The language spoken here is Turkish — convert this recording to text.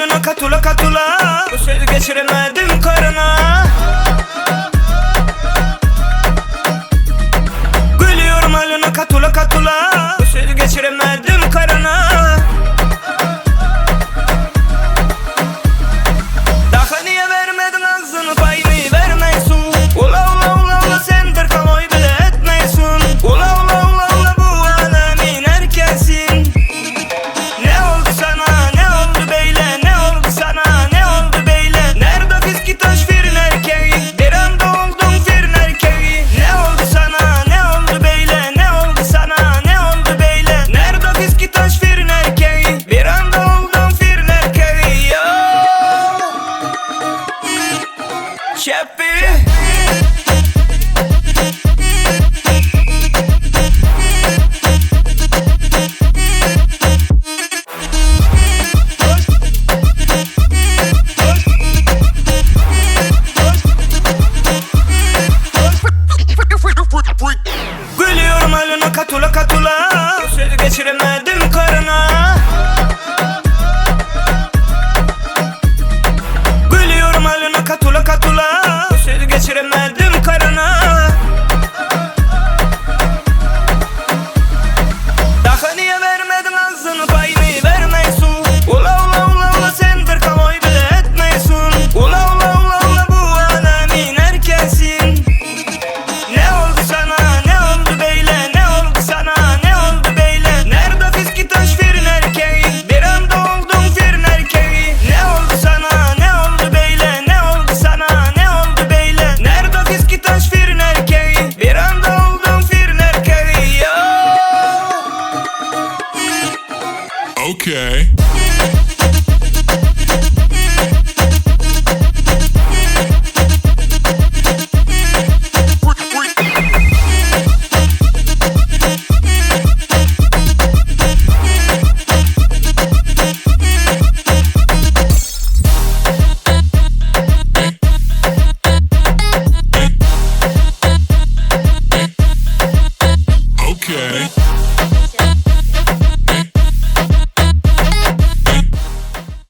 halına katula katula, bu söz geçiremedim karına. Gülüyorum halına katula katula, bu söz geçiremedim karına. Daha niye vermedin ağzını payını vermeysun? Ula ula ula ula sendir kaloy bile etmeysun. Ula ula ula ula bu alemin herkesin. Ne oldu sana, ne oldu beyle, ne oldu sana, ne oldu beyle? Nerede fiski taş firin erkeği, bir anda oldun firin erkeği. Ne oldu sana, ne oldu beyle, ne oldu sana, ne oldu beyle? Nerede fiski taş firin erkeği, bir anda oldun firin erkeği. Yo Şefi gülüyorum halına katula katula, bu sözü geçiremedim karına. Gülüyorum halına katula katula, bu sözü geçiremedim karına. Daha niye vermedin ağzını payını vermeysun? Ula ula ula ula sendir kaloy bile etmeysun. Ula ula ula ula bu alemin herkesin. Ne oldu sana, ne oldu beyle, ne oldu sana, ne oldu beyle? Nerede fiski taş firin erkeği, bir anda oldun firin erkeği. Ne oldu sana, ne oldu beyle, ne oldu sana, ne oldu beyle? Nerede fiski taş firin erkeği, bir anda oldun firin erkeği. Yo Okay.